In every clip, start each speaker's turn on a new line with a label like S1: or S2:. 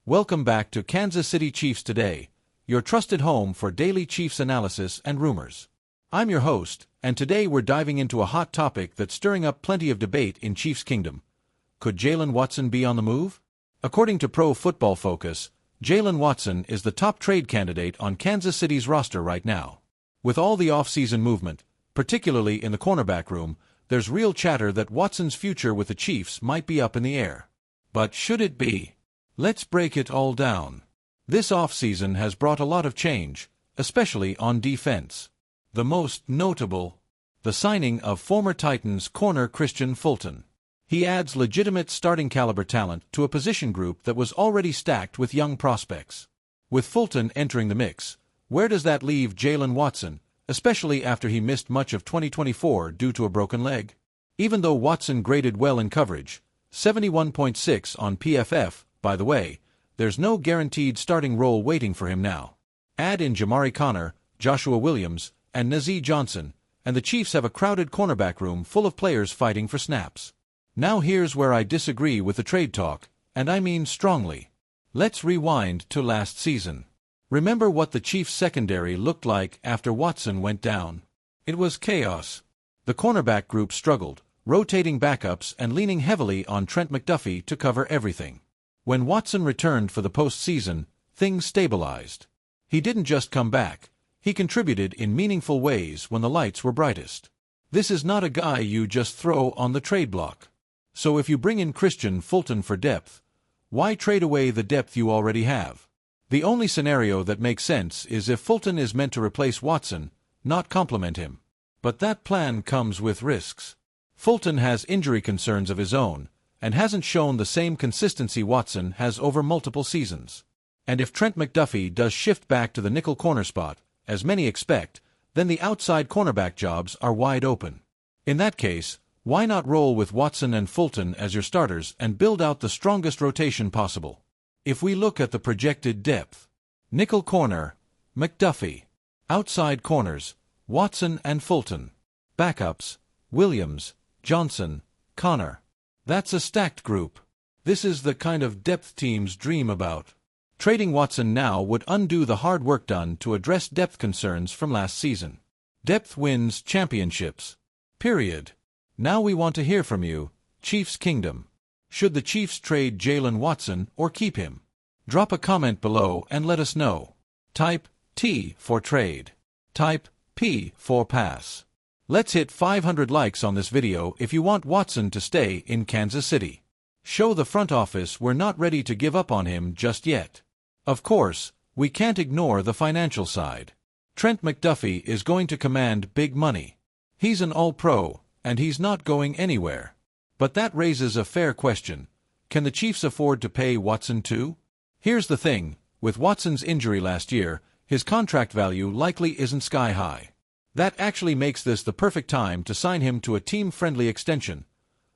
S1: Welcome back to Kansas City Chiefs Today, your trusted home for daily Chiefs analysis and rumors. I'm your host, and today we're diving into a hot topic that's stirring up plenty of debate in Chiefs Kingdom. Could Jaylen Watson be on the move? According to Pro Football Focus, Jaylen Watson is the top trade candidate on Kansas City's roster right now. With all the offseason movement, particularly in the cornerback room, there's real chatter that Watson's future with the Chiefs might be up in the air. But should it be? Let's break it all down. This offseason has brought a lot of change, especially on defense. The most notable, the signing of former Titans corner Christian Fulton. He adds legitimate starting caliber talent to a position group that was already stacked with young prospects. With Fulton entering the mix, where does that leave Jaylen Watson, especially after he missed much of 2024 due to a broken leg? Even though Watson graded well in coverage, 71.6 on PFF, by the way, there's no guaranteed starting role waiting for him now. Add in Jamari Conner, Joshua Williams, and Nazeeh Johnson, and the Chiefs have a crowded cornerback room full of players fighting for snaps. Now here's where I disagree with the trade talk, and I mean strongly. Let's rewind to last season. Remember what the Chiefs' secondary looked like after Watson went down? It was chaos. The cornerback group struggled, rotating backups and leaning heavily on Trent McDuffie to cover everything. When Watson returned for the postseason, things stabilized. He didn't just come back, he contributed in meaningful ways when the lights were brightest. This is not a guy you just throw on the trade block. So if you bring in Christian Fulton for depth, why trade away the depth you already have? The only scenario that makes sense is if Fulton is meant to replace Watson, not complement him. But that plan comes with risks. Fulton has injury concerns of his own, and hasn't shown the same consistency Watson has over multiple seasons. And if Trent McDuffie does shift back to the nickel corner spot, as many expect, then the outside cornerback jobs are wide open. In that case, why not roll with Watson and Fulton as your starters and build out the strongest rotation possible? If we look at the projected depth, nickel corner, McDuffie. Outside corners, Watson and Fulton. Backups, Williams, Johnson, Conner. That's a stacked group. This is the kind of depth teams dream about. Trading Watson now would undo the hard work done to address depth concerns from last season. Depth wins championships. Period. Now we want to hear from you, Chiefs Kingdom. Should the Chiefs trade Jaylen Watson or keep him? Drop a comment below and let us know. Type T for trade. Type P for pass. Let's hit 500 likes on this video if you want Watson to stay in Kansas City. Show the front office we're not ready to give up on him just yet. Of course, we can't ignore the financial side. Trent McDuffie is going to command big money. He's an all-pro, and he's not going anywhere. But that raises a fair question. Can the Chiefs afford to pay Watson too? Here's the thing, with Watson's injury last year, his contract value likely isn't sky high. That actually makes this the perfect time to sign him to a team-friendly extension.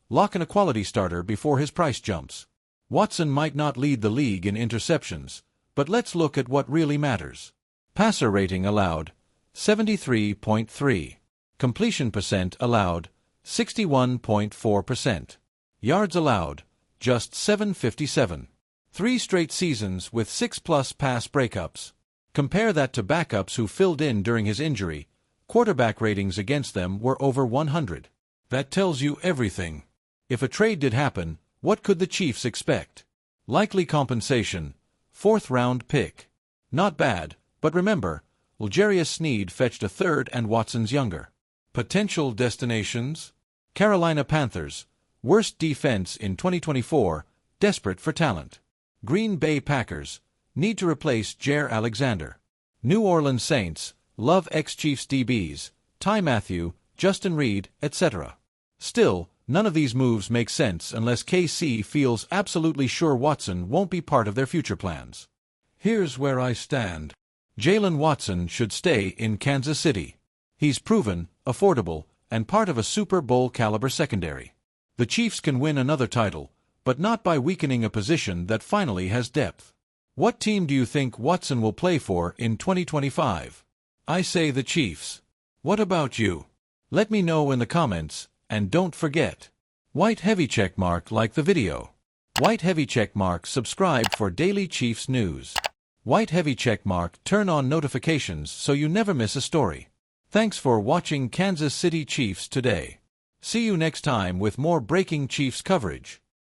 S1: Lock in a quality starter before his price jumps. Watson might not lead the league in interceptions, but let's look at what really matters. Passer rating allowed, 73.3. Completion percent allowed, 61.4%. Yards allowed, just 757. 3 straight seasons with 6+ pass breakups. Compare that to backups who filled in during his injury. Quarterback ratings against them were over 100. That tells you everything. If a trade did happen, what could the Chiefs expect? Likely compensation, 4th-round pick. Not bad, but remember, L'Jarius Sneed fetched a 3rd and Watson's younger. Potential destinations? Carolina Panthers, worst defense in 2024, desperate for talent. Green Bay Packers, need to replace Jaire Alexander. New Orleans Saints, love ex-Chiefs DBs, Ty Matthew, Justin Reed, etc. Still, none of these moves make sense unless KC feels absolutely sure Watson won't be part of their future plans. Here's where I stand. Jaylen Watson should stay in Kansas City. He's proven, affordable, and part of a Super Bowl-caliber secondary. The Chiefs can win another title, but not by weakening a position that finally has depth. What team do you think Watson will play for in 2025? I say the Chiefs. What about you? Let me know in the comments, and don't forget, white heavy checkmark like the video. White heavy checkmark, subscribe for daily Chiefs news. White heavy checkmark, turn on notifications so you never miss a story. Thanks for watching Kansas City Chiefs today. See you next time with more breaking Chiefs coverage.